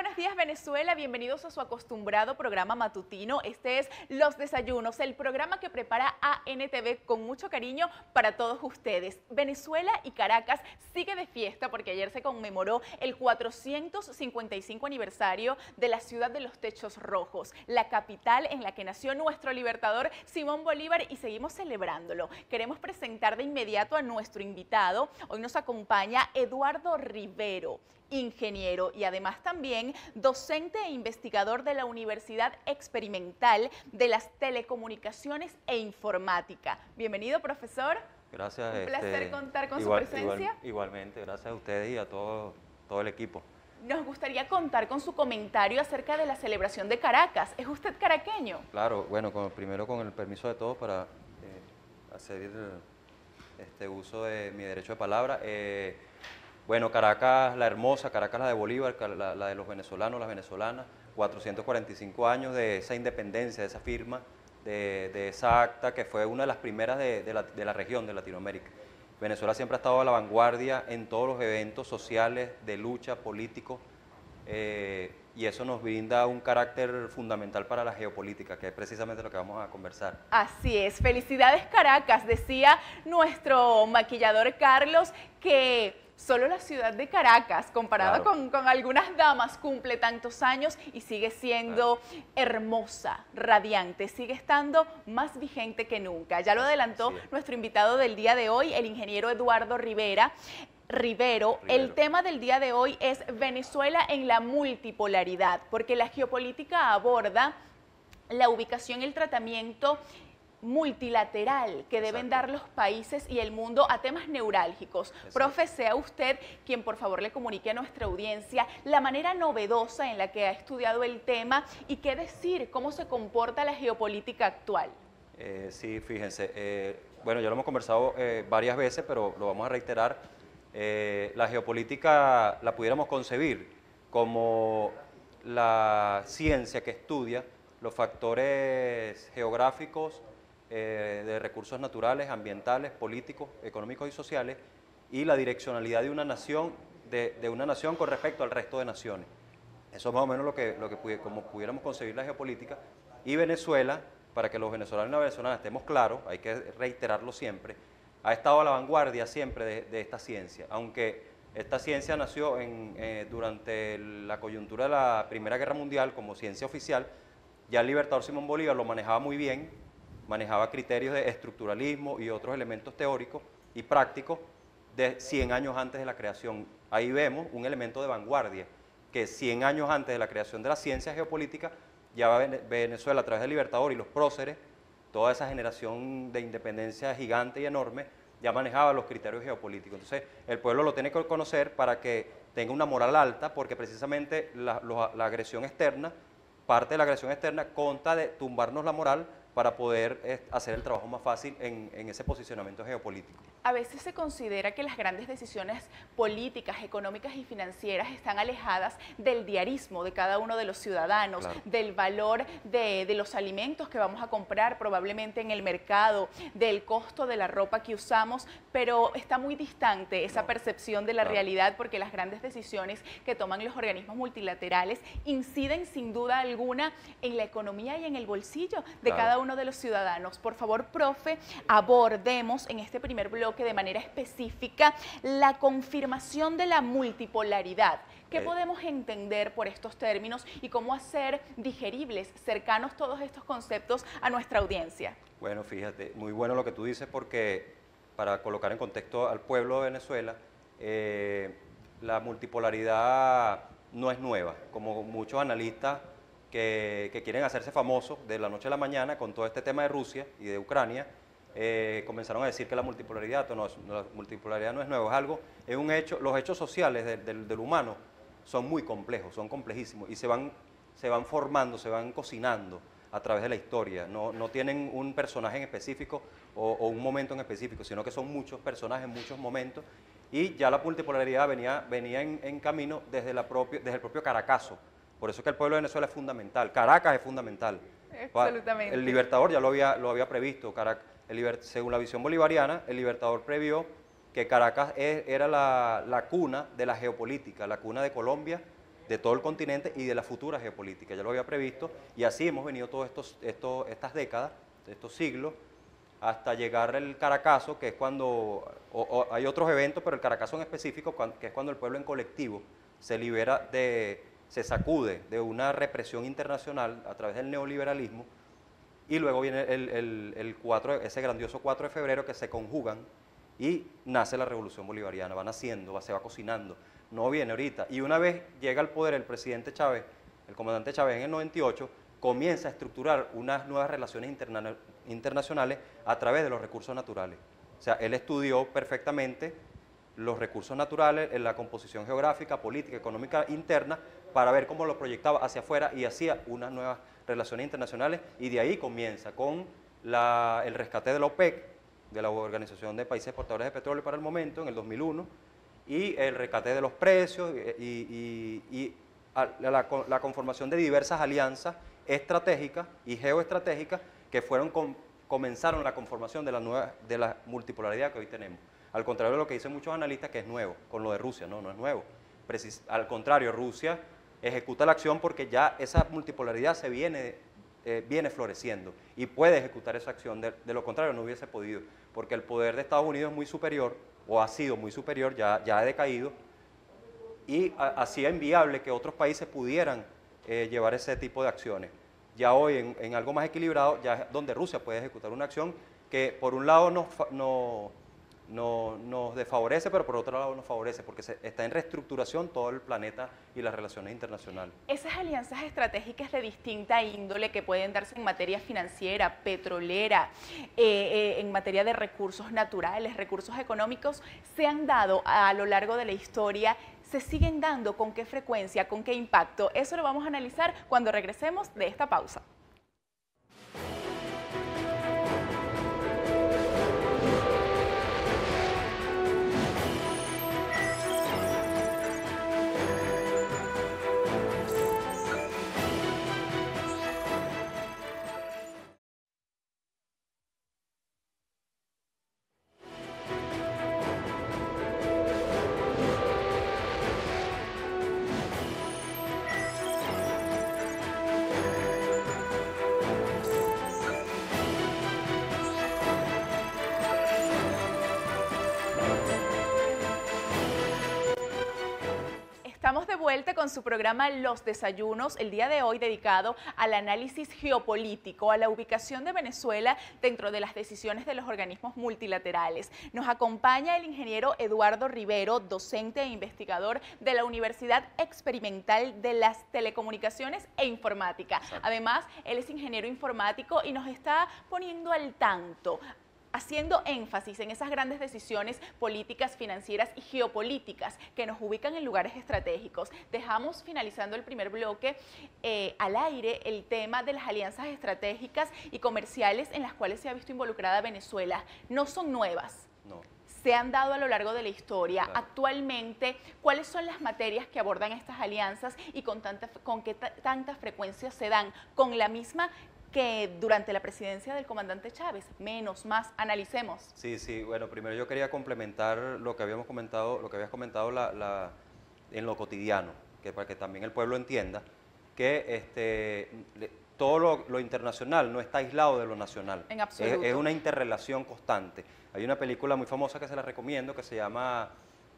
buenos días, Venezuela. Bienvenidos a su acostumbrado programa matutino. Este es Los Desayunos, el programa que prepara ANTV con mucho cariño para todos ustedes. Venezuela y Caracas sigue de fiesta porque ayer se conmemoró el 455 aniversario de la ciudad de los techos rojos, la capital en la que nació nuestro libertador Simón Bolívar, y seguimos celebrándolo. Queremos presentar de inmediato a nuestro invitado. Hoy nos acompaña Eduardo Rivero, ingeniero y además también docente e investigador de la Universidad Experimental de las Telecomunicaciones e Informática. Bienvenido, profesor. Gracias. Un placer contar con su presencia. Igualmente, gracias a ustedes y a todo el equipo. Nos gustaría contar con su comentario acerca de la celebración de Caracas. ¿Es usted caraqueño? Claro, bueno, primero con el permiso de todos para hacer uso de mi derecho de palabra. Bueno, Caracas, la hermosa, Caracas, la de Bolívar, la de los venezolanos, las venezolanas, 445 años de esa independencia, de esa firma, de esa acta que fue una de las primeras de la región, de Latinoamérica. Venezuela siempre ha estado a la vanguardia en todos los eventos sociales, de lucha, políticos, y eso nos brinda un carácter fundamental para la geopolítica, que es precisamente lo que vamos a conversar. Así es, felicidades Caracas, decía nuestro maquillador Carlos que solo la ciudad de Caracas, comparada con algunas damas, cumple tantos años y sigue siendo hermosa, radiante, sigue estando más vigente que nunca. Ya lo adelantó nuestro invitado del día de hoy, el ingeniero Eduardo Rivero. El tema del día de hoy es Venezuela en la multipolaridad, porque la geopolítica aborda la ubicación y el tratamiento multilateral que deben dar los países y el mundo a temas neurálgicos. Profe, sea usted quien por favor le comunique a nuestra audiencia la manera novedosa en la que ha estudiado el tema y qué decir, cómo se comporta la geopolítica actual. Sí, fíjense, bueno, ya lo hemos conversado varias veces, pero lo vamos a reiterar. La geopolítica la pudiéramos concebir como la ciencia que estudia los factores geográficos, de recursos naturales, ambientales, políticos, económicos y sociales, y la direccionalidad de una nación, de una nación con respecto al resto de naciones. Eso es más o menos como pudiéramos concebir la geopolítica. Y Venezuela, para que los venezolanos y las venezolanas estemos claros, hay que reiterarlo siempre, ha estado a la vanguardia siempre de esta ciencia, aunque esta ciencia nació durante la coyuntura de la Primera Guerra Mundial como ciencia oficial. Ya el libertador Simón Bolívar lo manejaba muy bien, manejaba criterios de estructuralismo y otros elementos teóricos y prácticos de 100 años antes de la creación. Ahí vemos un elemento de vanguardia, que 100 años antes de la creación de la ciencia geopolítica, ya Venezuela a través del libertador y los próceres, toda esa generación de independencia gigante y enorme, ya manejaba los criterios geopolíticos. Entonces, el pueblo lo tiene que conocer para que tenga una moral alta, porque precisamente la agresión externa, parte de la agresión externa, consta de tumbarnos la moral para poder hacer el trabajo más fácil en ese posicionamiento geopolítico. A veces se considera que las grandes decisiones políticas, económicas y financieras están alejadas del diarismo de cada uno de los ciudadanos, del valor de los alimentos que vamos a comprar probablemente en el mercado, del costo de la ropa que usamos, pero está muy distante esa percepción de la realidad, porque las grandes decisiones que toman los organismos multilaterales inciden sin duda alguna en la economía y en el bolsillo de cada uno de los ciudadanos. Por favor, profe, abordemos en este primer bloque de manera específica la confirmación de la multipolaridad. ¿Qué podemos entender por estos términos y cómo hacer digeribles, cercanos todos estos conceptos a nuestra audiencia? Bueno, fíjate, muy bueno lo que tú dices, porque para colocar en contexto al pueblo de Venezuela, la multipolaridad no es nueva, como muchos analistas que quieren hacerse famosos de la noche a la mañana con todo este tema de Rusia y de Ucrania, comenzaron a decir que la multipolaridad no es nuevo, es un hecho. Los hechos sociales del humano son muy complejos, son complejísimos y se van formando, se van cocinando a través de la historia. No tienen un personaje en específico o un momento en específico, sino que son muchos personajes, muchos momentos, y ya la multipolaridad venía en camino desde el propio Caracazo. Por eso es que el pueblo de Venezuela es fundamental, Caracas es fundamental. Absolutamente. El libertador ya lo había previsto. Según la visión bolivariana, el libertador previó que Caracas era la cuna de la geopolítica, la cuna de Colombia, de todo el continente y de la futura geopolítica. Ya lo había previsto y así hemos venido todas estas décadas, estos siglos, hasta llegar el Caracazo, que es cuando, hay otros eventos, pero el Caracazo en específico, que es cuando el pueblo en colectivo se libera se sacude de una represión internacional a través del neoliberalismo, y luego viene ese grandioso 4 de febrero que se conjugan y nace la revolución bolivariana, va naciendo, se va cocinando, no viene ahorita. Y una vez llega al poder el presidente Chávez, el comandante Chávez en el 98, comienza a estructurar unas nuevas relaciones internacionales a través de los recursos naturales. O sea, él estudió perfectamente los recursos naturales, en la composición geográfica, política, económica interna, para ver cómo lo proyectaba hacia afuera y hacía unas nuevas relaciones internacionales, y de ahí comienza con el rescate de la OPEC, de la Organización de Países Exportadores de Petróleo para el momento, en el 2001, y el rescate de los precios y la conformación de diversas alianzas estratégicas y geoestratégicas que comenzaron la conformación de la multipolaridad que hoy tenemos. Al contrario de lo que dicen muchos analistas, que es nuevo, con lo de Rusia, no es nuevo. Al contrario, Rusia ejecuta la acción porque ya esa multipolaridad viene floreciendo y puede ejecutar esa acción. De lo contrario, no hubiese podido, porque el poder de Estados Unidos es muy superior, o ha sido muy superior, ya ha decaído, y hacía inviable que otros países pudieran llevar ese tipo de acciones. Ya hoy, en algo más equilibrado, ya es donde Rusia puede ejecutar una acción que por un lado nos desfavorece, pero por otro lado nos favorece, porque está en reestructuración todo el planeta y las relaciones internacionales. Esas alianzas estratégicas de distinta índole que pueden darse en materia financiera, petrolera, en materia de recursos naturales, recursos económicos, se han dado a lo largo de la historia. ¿Se siguen dando? ¿Con qué frecuencia? ¿Con qué impacto? Eso lo vamos a analizar cuando regresemos de esta pausa. Estamos de vuelta con su programa Los Desayunos, el día de hoy dedicado al análisis geopolítico, a la ubicación de Venezuela dentro de las decisiones de los organismos multilaterales. Nos acompaña el ingeniero Eduardo Rivero, docente e investigador de la Universidad Experimental de las Telecomunicaciones e Informática. Además, él es ingeniero informático y nos está poniendo al tanto, haciendo énfasis en esas grandes decisiones políticas, financieras y geopolíticas que nos ubican en lugares estratégicos. Dejamos, finalizando el primer bloque, al aire el tema de las alianzas estratégicas y comerciales en las cuales se ha visto involucrada Venezuela. No son nuevas. No. Se han dado a lo largo de la historia. Claro. Actualmente, ¿cuáles son las materias que abordan estas alianzas y con qué tanta frecuencia se dan? ¿Con la misma que durante la presidencia del comandante Chávez? Menos, más, analicemos. Sí, bueno, primero yo quería complementar lo que habías comentado en lo cotidiano, para que también el pueblo entienda que todo lo internacional no está aislado de lo nacional. En absoluto. Es una interrelación constante. Hay una película muy famosa que se la recomiendo que se llama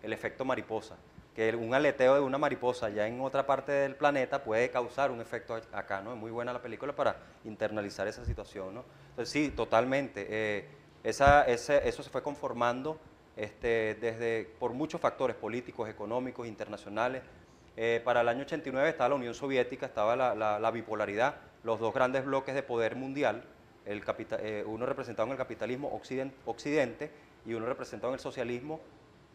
El efecto mariposa, que un aleteo de una mariposa ya en otra parte del planeta puede causar un efecto acá, ¿no? Es muy buena la película para internalizar esa situación, ¿no? Entonces sí, totalmente. Eso se fue conformando por muchos factores políticos, económicos, internacionales. Para el año 89 estaba la Unión Soviética, estaba la bipolaridad, los dos grandes bloques de poder mundial, uno representado en el capitalismo occidente y uno representado en el socialismo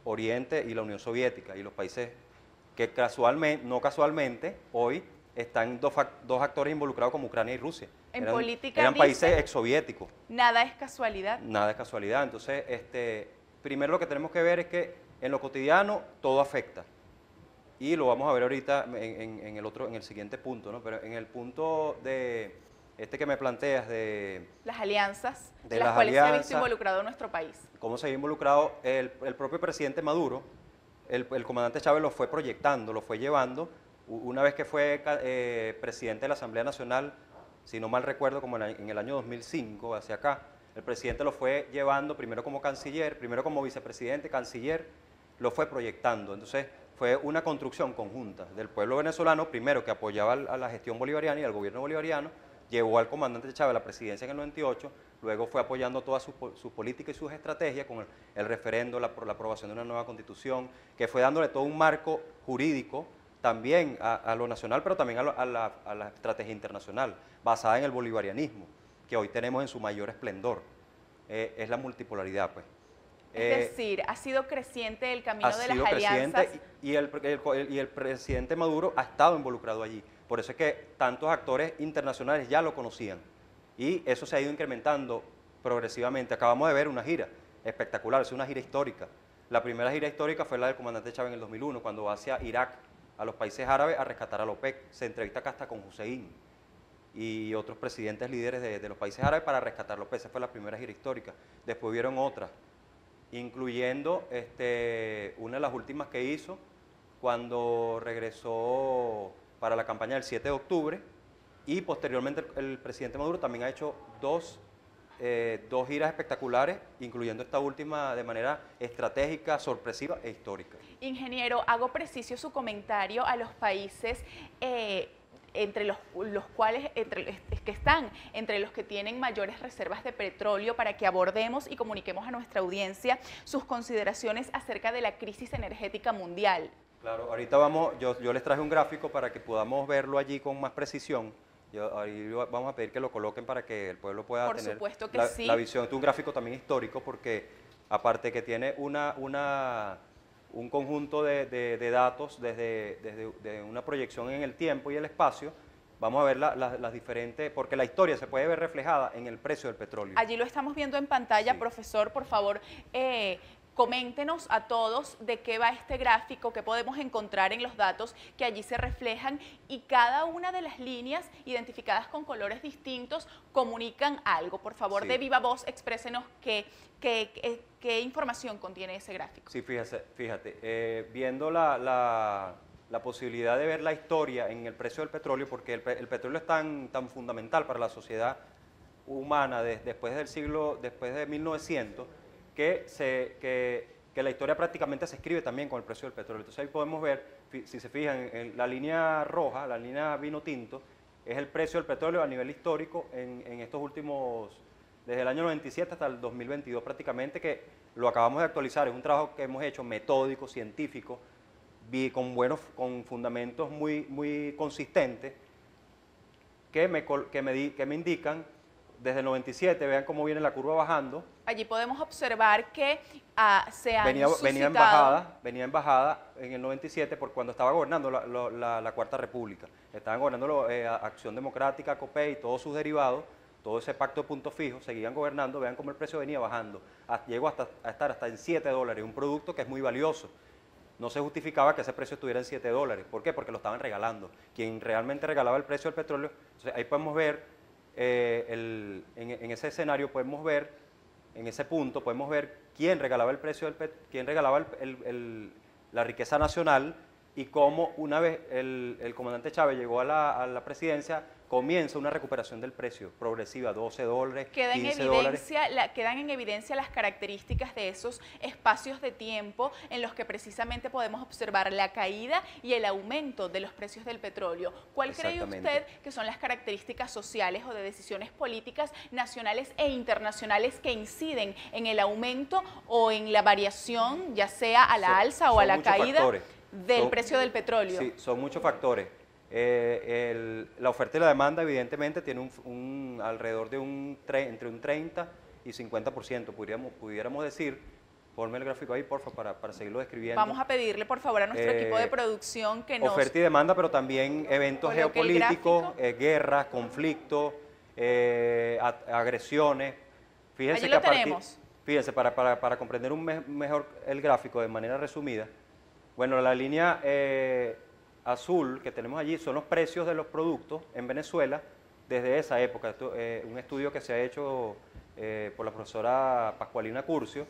Oriente y la Unión Soviética, y los países que no casualmente, hoy están dos actores involucrados como Ucrania y Rusia. En política eran países exsoviéticos. Nada es casualidad. Nada es casualidad. Entonces, primero lo que tenemos que ver es que en lo cotidiano todo afecta. Y lo vamos a ver ahorita en el siguiente punto, ¿no? Pero en el punto de que me planteas de las alianzas, de las cuales se ha visto involucrado nuestro país. ¿Cómo se ha involucrado? El propio presidente Maduro, el comandante Chávez lo fue proyectando, lo fue llevando, Una vez que fue presidente de la Asamblea Nacional, si no mal recuerdo, como en el año 2005, hacia acá, el presidente lo fue llevando primero como canciller, primero como vicepresidente, canciller, lo fue proyectando. Entonces fue una construcción conjunta del pueblo venezolano, primero que apoyaba a la gestión bolivariana y al gobierno bolivariano, llevó al comandante Chávez a la presidencia en el 98, luego fue apoyando todas sus políticas y sus estrategias con el referendo, la aprobación de una nueva constitución, que fue dándole todo un marco jurídico también a lo nacional, pero también a la estrategia internacional, basada en el bolivarianismo, que hoy tenemos en su mayor esplendor. Es la multipolaridad, pues. Es decir, ha sido creciente el camino de las alianzas. Y el presidente Maduro ha estado involucrado allí. Por eso es que tantos actores internacionales ya lo conocían. Y eso se ha ido incrementando progresivamente. Acabamos de ver una gira espectacular, es una gira histórica. La primera gira histórica fue la del comandante Chávez en el 2001, cuando va hacia Irak, a los países árabes, a rescatar a la OPEC. Se entrevista acá hasta con Hussein y otros presidentes líderes de los países árabes para rescatar a la OPEC. Esa fue la primera gira histórica. Después hubieron otras, incluyendo una de las últimas que hizo cuando regresó para la campaña del 7 de octubre, y posteriormente el presidente Maduro también ha hecho dos giras espectaculares, incluyendo esta última de manera estratégica, sorpresiva e histórica. Ingeniero, hago preciso su comentario a los países entre los cuales que están entre los que tienen mayores reservas de petróleo, para que abordemos y comuniquemos a nuestra audiencia sus consideraciones acerca de la crisis energética mundial. Claro, ahorita yo les traje un gráfico para que podamos verlo allí con más precisión. Ahí vamos a pedir que lo coloquen para que el pueblo pueda Por tener supuesto que la visión. Es un gráfico también histórico, porque aparte que tiene un conjunto de datos desde una proyección en el tiempo y el espacio, vamos a ver las diferentes, porque la historia se puede ver reflejada en el precio del petróleo. Allí lo estamos viendo en pantalla, Sí. Profesor, por favor, coméntenos a todos de qué va este gráfico, qué podemos encontrar en los datos que allí se reflejan, y cada una de las líneas identificadas con colores distintos comunican algo. Por favor, Sí. de viva voz, exprésenos qué información contiene ese gráfico. Sí, fíjate, viendo la posibilidad de ver la historia en el precio del petróleo, porque el petróleo es tan fundamental para la sociedad humana después de 1900, que la historia prácticamente se escribe también con el precio del petróleo. Entonces ahí podemos ver, si se fijan, en la línea roja, la línea vino tinto, es el precio del petróleo a nivel histórico en estos últimos, desde el año 97 hasta el 2022 prácticamente, que lo acabamos de actualizar. Es un trabajo que hemos hecho metódico, científico, con fundamentos muy consistentes, que me indican desde el 97, vean cómo viene la curva bajando. Allí podemos observar que se han venía en bajada en el 97 por cuando estaba gobernando la Cuarta República. Estaban gobernando Acción Democrática, COPEI y todos sus derivados, todo ese pacto de puntos fijos, seguían gobernando. Vean cómo el precio venía bajando. Llegó a estar hasta en $7, un producto que es muy valioso. No se justificaba que ese precio estuviera en $7. ¿Por qué? Porque lo estaban regalando. Quien realmente regalaba el precio del petróleo. Entonces ahí podemos ver, en ese escenario podemos ver, en ese punto podemos ver quién regalaba el precio quién regalaba la riqueza nacional, y cómo una vez el comandante Chávez llegó a la presidencia, comienza una recuperación del precio progresiva, $12, $15. Quedan en evidencia las características de esos espacios de tiempo en los que precisamente podemos observar la caída y el aumento de los precios del petróleo. ¿Cuál cree usted que son las características sociales o de decisiones políticas nacionales e internacionales que inciden en el aumento o en la variación, ya sea a la alza o a la caída del precio del petróleo? Sí, son muchos factores. La oferta y la demanda evidentemente tiene alrededor de entre un 30 y 50%, pudiéramos decir. Ponme el gráfico ahí, por favor, para seguirlo describiendo. Vamos a pedirle, por favor, a nuestro equipo de producción que nos... Oferta y demanda, pero también eventos geopolíticos, guerras, conflictos, agresiones. Fíjense que tenemos. Fíjense, para comprender mejor el gráfico de manera resumida, bueno, la línea azul que tenemos allí son los precios de los productos en Venezuela desde esa época. Un estudio que se ha hecho por la profesora Pascualina Curcio,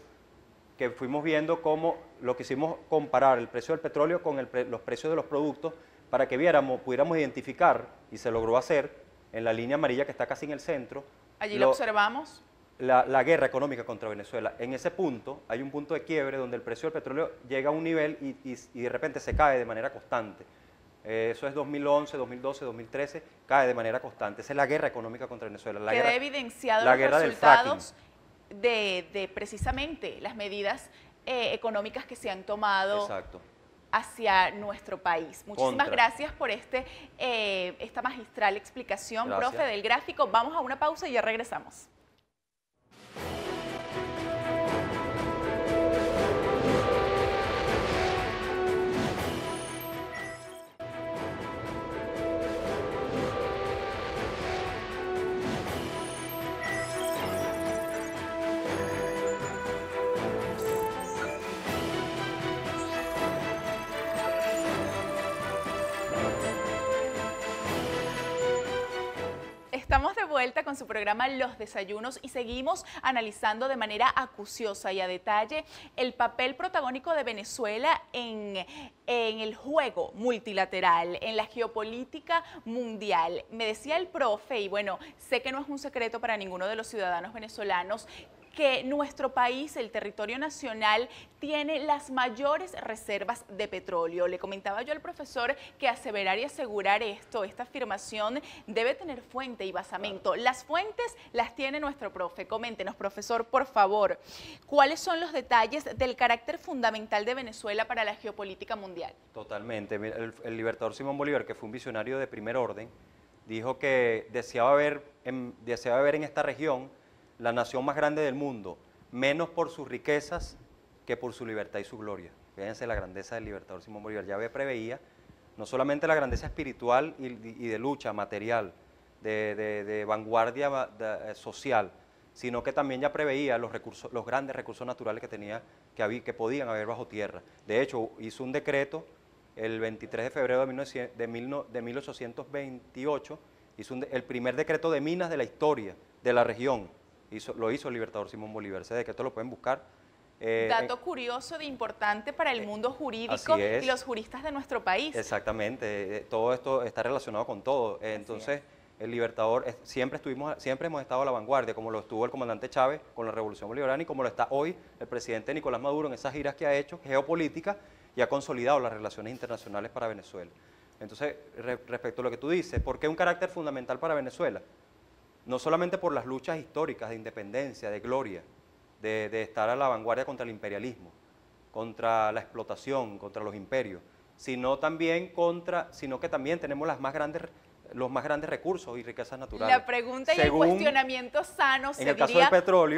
que fuimos viendo cómo lo que hicimos comparar el precio del petróleo con los precios de los productos para que pudiéramos identificar, y se logró hacer, en la línea amarilla que está casi en el centro. Allí lo observamos. La guerra económica contra Venezuela. En ese punto hay un punto de quiebre donde el precio del petróleo llega a un nivel y de repente se cae de manera constante. Eso es 2011, 2012, 2013, cae de manera constante. Esa es la guerra económica contra Venezuela. Queda evidenciado los resultados de precisamente las medidas económicas que se han tomado. Exacto. Hacia nuestro país. Muchísimas gracias por esta magistral explicación, profe, del gráfico. Vamos a una pausa y ya regresamos. Estamos de vuelta con su programa Los Desayunos y seguimos analizando de manera acuciosa y a detalle el papel protagónico de Venezuela en el juego multilateral, en la geopolítica mundial. Me decía el profe, y bueno, sé que no es un secreto para ninguno de los ciudadanos venezolanos, que nuestro país, el territorio nacional, tiene las mayores reservas de petróleo. Le comentaba yo al profesor que aseverar y asegurar esta afirmación debe tener fuente y basamento. Las fuentes las tiene nuestro profe. Coméntenos, profesor, por favor, ¿cuáles son los detalles del carácter fundamental de Venezuela para la geopolítica mundial? Totalmente. El libertador Simón Bolívar, que fue un visionario de primer orden, dijo que deseaba ver en esta región la nación más grande del mundo, menos por sus riquezas que por su libertad y su gloria. Fíjense la grandeza del libertador Simón Bolívar. Ya preveía no solamente la grandeza espiritual y de lucha material, de vanguardia social, sino que también ya preveía los grandes recursos naturales que podían haber bajo tierra. De hecho, hizo un decreto el 23 de febrero de 1828, hizo el primer decreto de minas de la historia de la región. Lo hizo el libertador Simón Bolívar. Ese decreto lo pueden buscar. Dato curioso de importante para el mundo jurídico y los juristas de nuestro país. Exactamente, todo esto está relacionado con todo. Entonces, el libertador, siempre hemos estado a la vanguardia, como lo estuvo el comandante Chávez con la Revolución Bolivariana y como lo está hoy el presidente Nicolás Maduro en esas giras que ha hecho, geopolítica, y ha consolidado las relaciones internacionales para Venezuela. Entonces, respecto a lo que tú dices, ¿por qué un carácter fundamental para Venezuela? No solamente por las luchas históricas de independencia, de gloria, de estar a la vanguardia contra el imperialismo, contra la explotación, contra los imperios, sino que también tenemos los más grandes recursos y riquezas naturales. La pregunta y el cuestionamiento sano se diría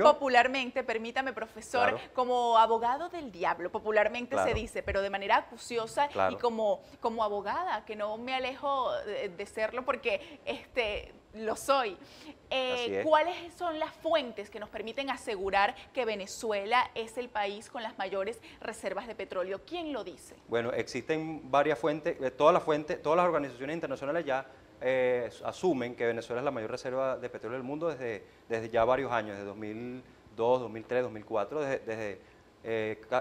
popularmente, permítame, profesor, claro, como abogado del diablo, popularmente claro se dice, pero de manera acuciosa claro y como abogada, que no me alejo de serlo porque lo soy. ¿Cuáles son las fuentes que nos permiten asegurar que Venezuela es el país con las mayores reservas de petróleo? ¿Quién lo dice? Bueno, existen varias fuentes, todas las organizaciones internacionales ya asumen que Venezuela es la mayor reserva de petróleo del mundo desde ya varios años, desde 2002, 2003, 2004,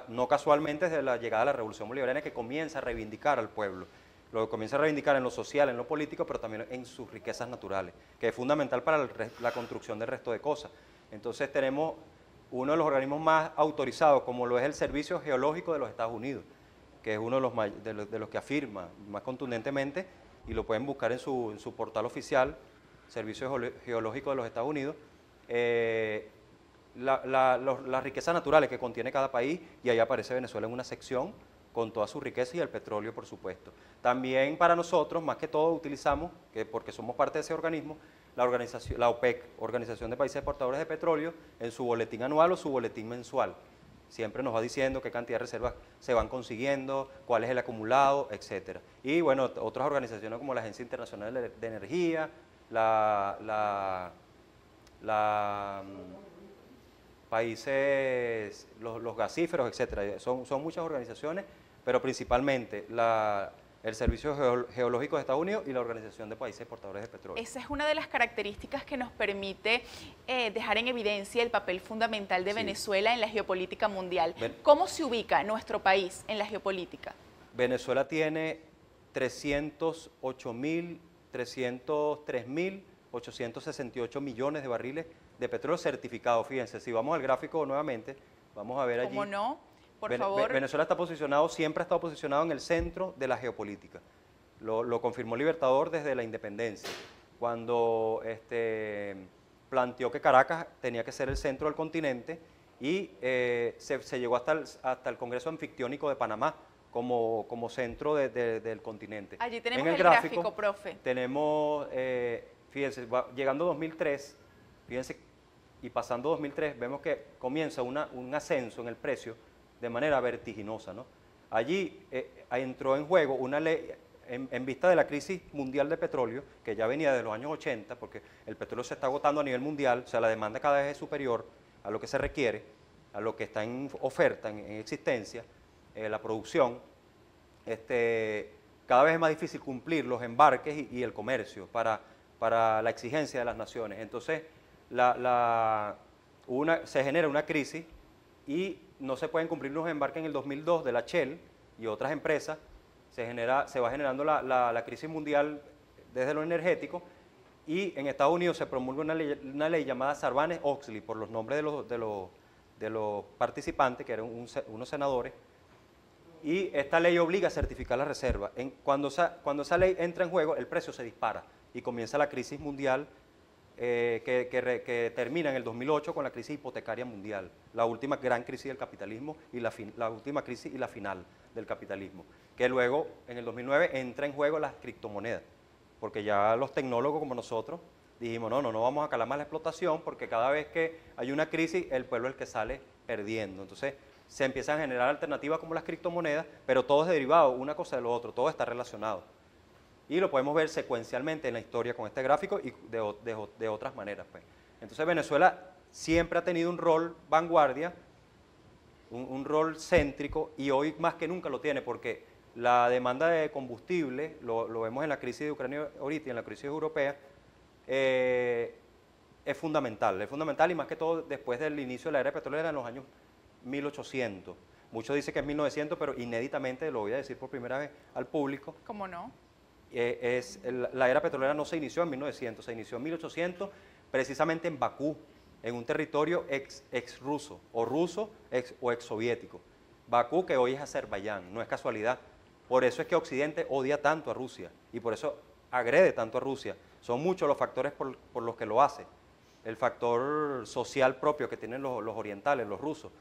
no casualmente desde la llegada de la Revolución Bolivariana, que comienza a reivindicar al pueblo. Lo comienza a reivindicar en lo social, en lo político, pero también en sus riquezas naturales, que es fundamental para la construcción del resto de cosas. Entonces tenemos uno de los organismos más autorizados, como lo es el Servicio Geológico de los Estados Unidos, que es uno de los que afirma más contundentemente, y lo pueden buscar en su portal oficial, Servicio Geológico de los Estados Unidos, las riquezas naturales que contiene cada país, y ahí aparece Venezuela en una sección con toda su riqueza y el petróleo, por supuesto. También para nosotros, más que todo, utilizamos, porque somos parte de ese organismo, la OPEC, Organización de Países Exportadores de Petróleo, en su boletín anual o su boletín mensual. Siempre nos va diciendo qué cantidad de reservas se van consiguiendo, cuál es el acumulado, etc. Y bueno, otras organizaciones como la Agencia Internacional de Energía, los gasíferos, etc. Son muchas organizaciones, pero principalmente el Servicio Geológico de Estados Unidos y la Organización de Países Exportadores de Petróleo. Esa es una de las características que nos permite dejar en evidencia el papel fundamental de Venezuela en la geopolítica mundial. ¿Cómo se ubica nuestro país en la geopolítica? Venezuela tiene 303.868 millones de barriles de petróleo certificados. Fíjense, si vamos al gráfico nuevamente, vamos a ver allí. ¿Cómo no? Por favor. Venezuela está posicionado, siempre ha estado posicionado en el centro de la geopolítica. Lo confirmó Libertador desde la independencia, cuando planteó que Caracas tenía que ser el centro del continente y se llegó hasta el Congreso Anfictiónico de Panamá como centro del continente. Allí tenemos el gráfico, profe. Tenemos, fíjense, llegando a 2003, fíjense, y pasando 2003, vemos que comienza un ascenso en el precio de manera vertiginosa, ¿no? Allí entró en juego una ley, en vista de la crisis mundial de petróleo, que ya venía de los años 80, porque el petróleo se está agotando a nivel mundial, o sea, la demanda cada vez es superior a lo que se requiere, a lo que está en oferta, en existencia, la producción, cada vez es más difícil cumplir los embarques y el comercio para la exigencia de las naciones. Entonces, se genera una crisis y no se pueden cumplir los embarques en el 2002 de la Shell y otras empresas, se va generando la crisis mundial desde lo energético y en Estados Unidos se promulga una ley llamada Sarbanes-Oxley por los nombres de los participantes, que eran unos senadores, y esta ley obliga a certificar la reserva. Cuando esa ley entra en juego, el precio se dispara y comienza la crisis mundial que termina en el 2008 con la crisis hipotecaria mundial, la última gran crisis del capitalismo y la última crisis y la final del capitalismo, que luego en el 2009 entra en juego las criptomonedas, porque ya los tecnólogos como nosotros dijimos, no vamos a calar más la explotación porque cada vez que hay una crisis el pueblo es el que sale perdiendo. Entonces se empiezan a generar alternativas como las criptomonedas, pero todo es derivado, una cosa de lo otro, todo está relacionado. Y lo podemos ver secuencialmente en la historia con este gráfico y de otras maneras, pues. Entonces Venezuela siempre ha tenido un rol vanguardia, un rol céntrico, y hoy más que nunca lo tiene, porque la demanda de combustible, lo vemos en la crisis de Ucrania ahorita y en la crisis europea, es fundamental y más que todo después del inicio de la era petrolera en los años 1800. Muchos dicen que es 1900, pero inéditamente, lo voy a decir por primera vez al público. ¿Cómo no? La era petrolera no se inició en 1900, se inició en 1800, precisamente en Bakú, en un territorio ex ruso, o ex soviético. Bakú, que hoy es Azerbaiyán, no es casualidad. Por eso es que Occidente odia tanto a Rusia y por eso agrede tanto a Rusia. Son muchos los factores por los que lo hace. El factor social propio que tienen los orientales, los rusos,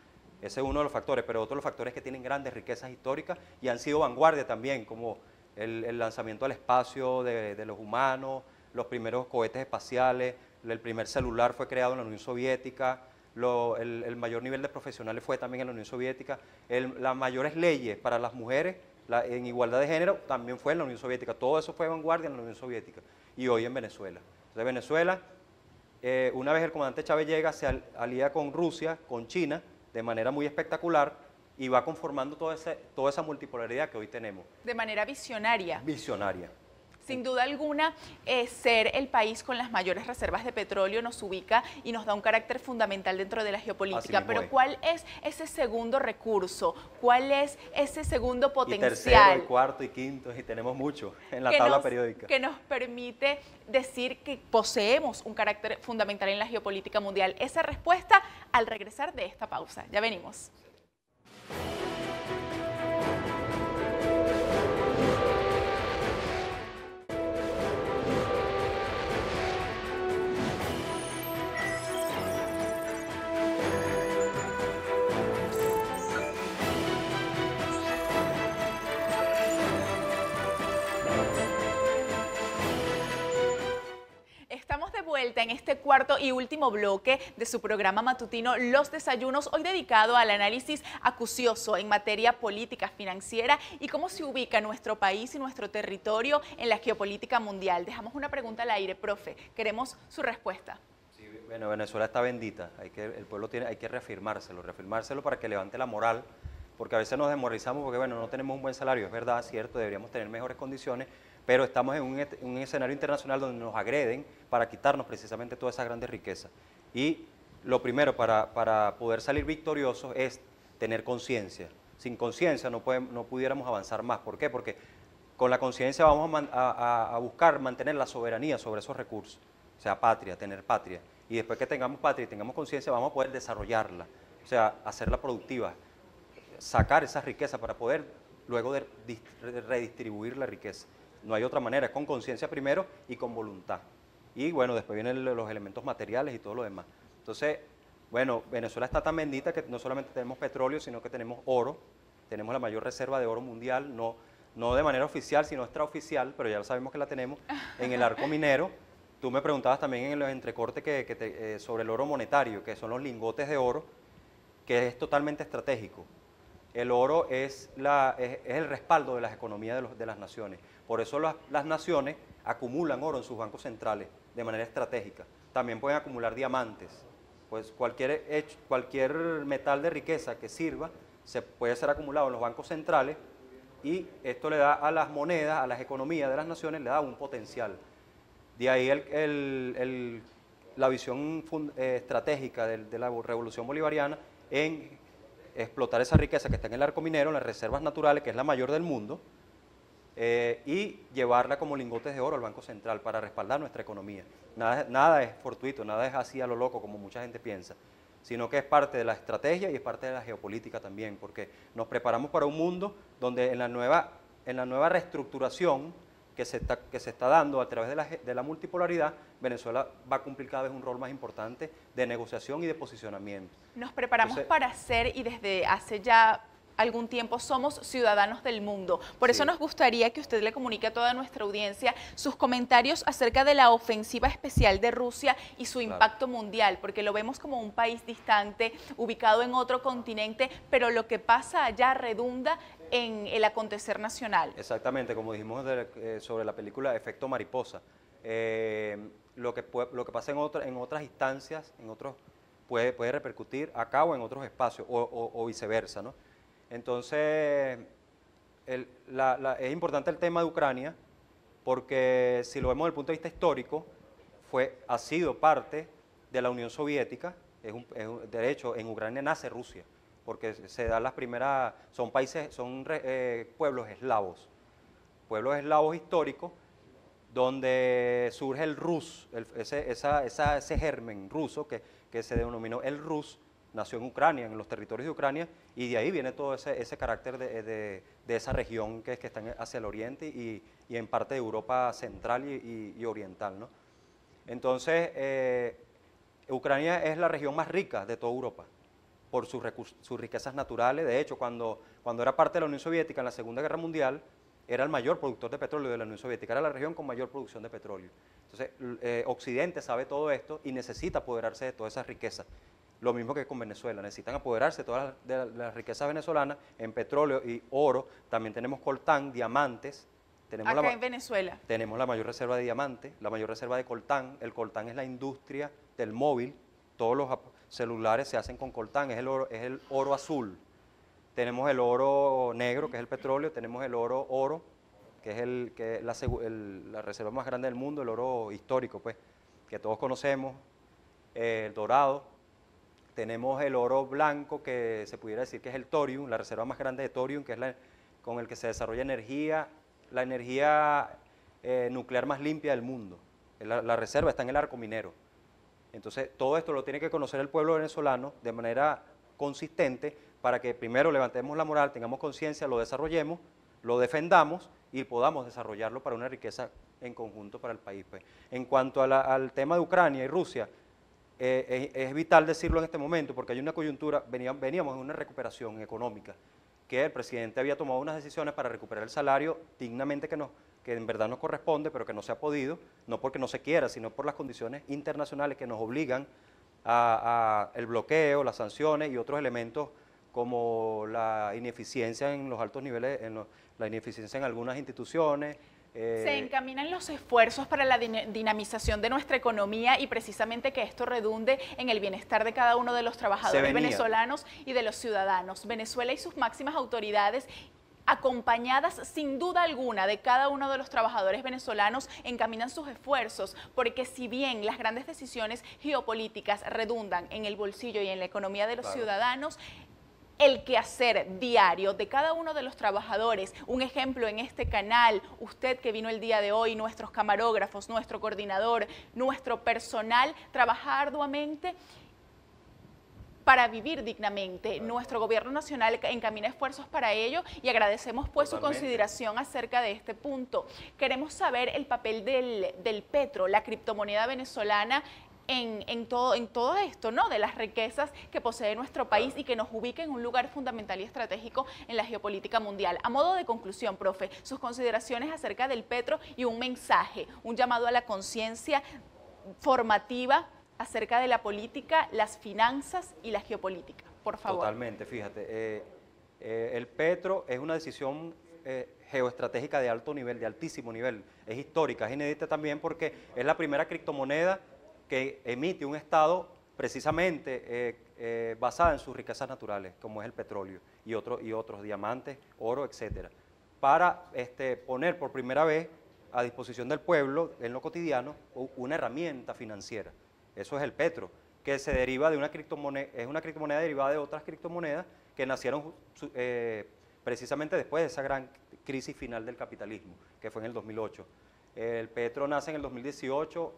ese es uno de los factores, pero otros los factores que tienen grandes riquezas históricas y han sido vanguardia también, como el lanzamiento al espacio de los humanos, los primeros cohetes espaciales, el primer celular fue creado en la Unión Soviética, el mayor nivel de profesionales fue también en la Unión Soviética, las mayores leyes para las mujeres en igualdad de género también fue en la Unión Soviética, todo eso fue vanguardia en la Unión Soviética y hoy en Venezuela. Entonces Venezuela, una vez el comandante Chávez llega, se alía con Rusia, con China, de manera muy espectacular, y va conformando toda esa multipolaridad que hoy tenemos. De manera visionaria. Visionaria. Sin duda alguna, ser el país con las mayores reservas de petróleo nos ubica y nos da un carácter fundamental dentro de la geopolítica. Pero ¿cuál es ese segundo recurso? ¿Cuál es ese segundo potencial? Y tercero, y cuarto, y quinto, y tenemos mucho en la tabla periódica. Que nos permite decir que poseemos un carácter fundamental en la geopolítica mundial. Esa respuesta al regresar de esta pausa. Ya venimos. En este cuarto y último bloque de su programa matutino Los Desayunos, hoy dedicado al análisis acucioso en materia política, financiera y cómo se ubica nuestro país y nuestro territorio en la geopolítica mundial. Dejamos una pregunta al aire, profe, queremos su respuesta. Sí, bueno, Venezuela está bendita, el pueblo hay que reafirmárselo para que levante la moral, porque a veces nos desmoralizamos porque, bueno, no tenemos un buen salario, es verdad, cierto, deberíamos tener mejores condiciones, pero estamos en un escenario internacional donde nos agreden para quitarnos precisamente todas esas grandes riquezas. Y lo primero para poder salir victoriosos es tener conciencia. Sin conciencia no pudiéramos avanzar más. ¿Por qué? Porque con la conciencia vamos a buscar mantener la soberanía sobre esos recursos, o sea, patria, tener patria. Y después que tengamos patria y tengamos conciencia, vamos a poder desarrollarla, o sea, hacerla productiva, sacar esas riquezas para poder luego redistribuir la riqueza. No hay otra manera, es con conciencia primero y con voluntad. Y bueno, después vienen los elementos materiales y todo lo demás. Entonces, bueno, Venezuela está tan bendita que no solamente tenemos petróleo, sino que tenemos oro, tenemos la mayor reserva de oro mundial, no de manera oficial, sino extraoficial, pero ya sabemos que la tenemos en el arco minero. Tú me preguntabas también en los entrecortes sobre el oro monetario, que son los lingotes de oro, que es totalmente estratégico. El oro es el respaldo de las economías de las naciones. Por eso las naciones acumulan oro en sus bancos centrales de manera estratégica. También pueden acumular diamantes. Pues cualquier metal de riqueza que sirva se puede ser acumulado en los bancos centrales y esto le da a las monedas, a las economías de las naciones, le da un potencial. De ahí la visión estratégica de la revolución bolivariana en explotar esa riqueza que está en el arco minero, en las reservas naturales, que es la mayor del mundo, y llevarla como lingotes de oro al Banco Central para respaldar nuestra economía. Nada es fortuito, nada es así a lo loco como mucha gente piensa, sino que es parte de la estrategia y es parte de la geopolítica también, porque nos preparamos para un mundo donde en la nueva reestructuración que se está dando a través de la multipolaridad, Venezuela va a cumplir cada vez un rol más importante de negociación y de posicionamiento. Nos preparamos para ser, y desde hace ya algún tiempo somos ciudadanos del mundo. Por eso nos gustaría que usted le comunique a toda nuestra audiencia sus comentarios acerca de la ofensiva especial de Rusia y su impacto mundial, porque lo vemos como un país distante, ubicado en otro continente, pero lo que pasa allá redunda en el acontecer nacional. Exactamente, como dijimos sobre la película Efecto Mariposa. Lo que pasa en otras instancias, puede repercutir acá o en otros espacios, o viceversa, ¿no? Entonces, es importante el tema de Ucrania, porque si lo vemos desde el punto de vista histórico, ha sido parte de la Unión Soviética. De hecho, en Ucrania nace Rusia, porque se dan las primeras, son pueblos eslavos históricos, donde surge el Rus, ese germen ruso que se denominó el Rus. Nació en Ucrania, en los territorios de Ucrania, y de ahí viene todo ese carácter de esa región que está hacia el oriente y en parte de Europa central y oriental, ¿no? Entonces, Ucrania es la región más rica de toda Europa por sus riquezas naturales. De hecho, cuando era parte de la Unión Soviética en la Segunda Guerra Mundial, era el mayor productor de petróleo de la Unión Soviética, era la región con mayor producción de petróleo. Entonces, Occidente sabe todo esto y necesita apoderarse de todas esas riquezas. Lo mismo que con Venezuela, necesitan apoderarse de todas las riquezas venezolanas en petróleo y oro. También tenemos coltán, diamantes. Acá en Venezuela. Tenemos la mayor reserva de diamantes, la mayor reserva de coltán. El coltán es la industria del móvil. Todos los celulares se hacen con coltán, es el oro azul. Tenemos el oro negro, que es el petróleo. Tenemos el oro, que es la reserva más grande del mundo, el oro histórico, pues, que todos conocemos, el dorado. Tenemos el oro blanco, que se pudiera decir que es el thorium, la reserva más grande de thorium, que es con el que se desarrolla la energía nuclear más limpia del mundo. La reserva está en el arco minero. Entonces, todo esto lo tiene que conocer el pueblo venezolano de manera consistente para que primero levantemos la moral, tengamos conciencia, lo desarrollemos, lo defendamos y podamos desarrollarlo para una riqueza en conjunto para el país, pues. En cuanto al tema de Ucrania y Rusia, es vital decirlo en este momento porque hay una coyuntura, veníamos en una recuperación económica, que el presidente había tomado unas decisiones para recuperar el salario dignamente que en verdad nos corresponde, pero que no se ha podido, no porque no se quiera, sino por las condiciones internacionales que nos obligan a el bloqueo, las sanciones y otros elementos como la ineficiencia en los altos niveles, la ineficiencia en algunas instituciones, Se encaminan los esfuerzos para la dinamización de nuestra economía y precisamente que esto redunde en el bienestar de cada uno de los trabajadores venezolanos y de los ciudadanos. Venezuela y sus máximas autoridades, acompañadas sin duda alguna de cada uno de los trabajadores venezolanos, encaminan sus esfuerzos, porque si bien las grandes decisiones geopolíticas redundan en el bolsillo y en la economía de los ciudadanos, el quehacer diario de cada uno de los trabajadores, un ejemplo en este canal, usted que vino el día de hoy, nuestros camarógrafos, nuestro coordinador, nuestro personal, trabaja arduamente para vivir dignamente. Nuestro gobierno nacional encamina esfuerzos para ello y agradecemos pues su consideración acerca de este punto. Queremos saber el papel del petro, la criptomoneda venezolana, en todo esto, ¿no? De las riquezas que posee nuestro país y que nos ubica en un lugar fundamental y estratégico en la geopolítica mundial. A modo de conclusión, profe, sus consideraciones acerca del petro y un mensaje, un llamado a la conciencia formativa acerca de la política, las finanzas y la geopolítica, por favor. Totalmente, fíjate, el petro es una decisión geoestratégica de alto nivel, de altísimo nivel, es histórica, es inédita también porque es la primera criptomoneda que emite un Estado precisamente basada en sus riquezas naturales, como es el petróleo y otros diamantes, oro, etcétera, para poner por primera vez a disposición del pueblo en lo cotidiano una herramienta financiera. Eso es el petro, que se deriva de una criptomoneda, es una criptomoneda derivada de otras criptomonedas que nacieron precisamente después de esa gran crisis final del capitalismo, que fue en el 2008. El petro nace en el 2018,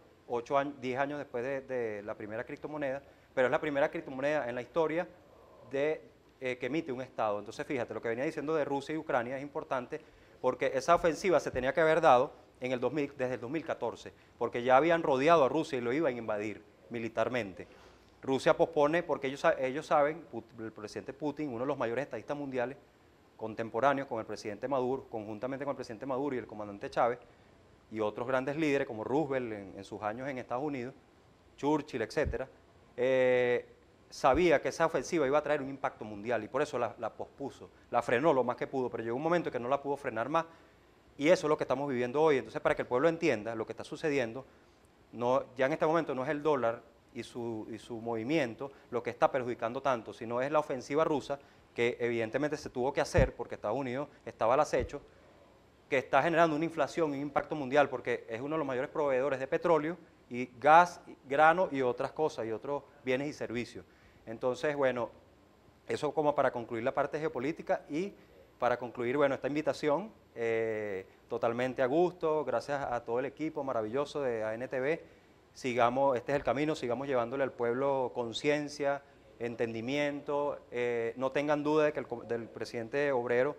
10 años después de la primera criptomoneda, pero es la primera criptomoneda en la historia que emite un Estado. Entonces, fíjate, lo que venía diciendo de Rusia y Ucrania es importante porque esa ofensiva se tenía que haber dado desde el 2014, porque ya habían rodeado a Rusia y lo iban a invadir militarmente. Rusia pospone porque ellos saben, el presidente Putin, uno de los mayores estadistas mundiales contemporáneos con el presidente Maduro, conjuntamente con el presidente Maduro y el comandante Chávez, y otros grandes líderes como Roosevelt en sus años en Estados Unidos, Churchill, etcétera, sabía que esa ofensiva iba a traer un impacto mundial y por eso la pospuso, la frenó lo más que pudo, pero llegó un momento en que no la pudo frenar más y eso es lo que estamos viviendo hoy. Entonces, para que el pueblo entienda lo que está sucediendo, ya en este momento no es el dólar y su movimiento lo que está perjudicando tanto, sino es la ofensiva rusa que evidentemente se tuvo que hacer porque Estados Unidos estaba al acecho, que está generando una inflación y un impacto mundial porque es uno de los mayores proveedores de petróleo y gas, grano y otras cosas y otros bienes y servicios. Entonces, bueno, eso como para concluir la parte geopolítica y para concluir, bueno, esta invitación totalmente a gusto, gracias a todo el equipo maravilloso de ANTV, sigamos, este es el camino, sigamos llevándole al pueblo conciencia, entendimiento, no tengan duda de que el presidente obrero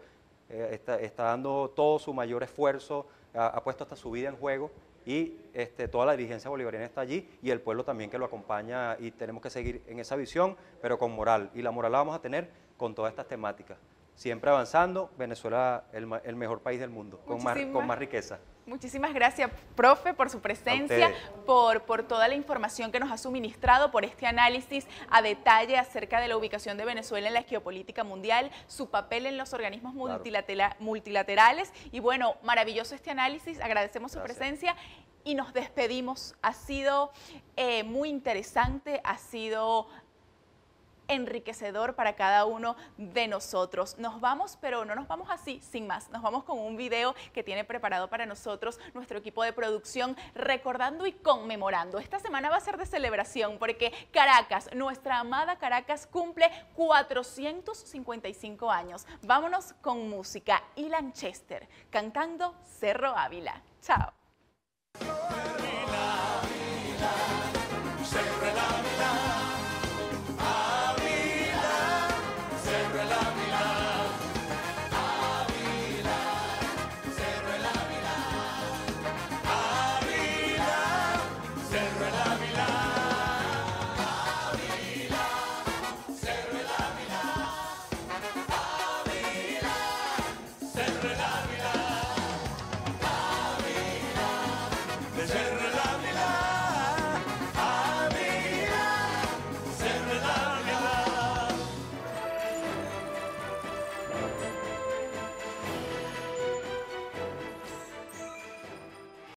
está dando todo su mayor esfuerzo, ha puesto hasta su vida en juego y toda la dirigencia bolivariana está allí y el pueblo también que lo acompaña y tenemos que seguir en esa visión, pero con moral. Y la moral la vamos a tener con todas estas temáticas. Siempre avanzando, Venezuela el mejor país del mundo, con más riqueza. Muchísimas gracias, profe, por su presencia, por toda la información que nos ha suministrado, por este análisis a detalle acerca de la ubicación de Venezuela en la geopolítica mundial, su papel en los organismos multilaterales. Y bueno, maravilloso este análisis, agradecemos su presencia y nos despedimos. Ha sido muy interesante, ha sido enriquecedor para cada uno de nosotros. Nos vamos, pero no nos vamos así, sin más. Nos vamos con un video que tiene preparado para nosotros nuestro equipo de producción, recordando y conmemorando. Esta semana va a ser de celebración porque Caracas, nuestra amada Caracas, cumple 455 años. Vámonos con música. Ilan Chester, cantando Cerro Ávila. Chao.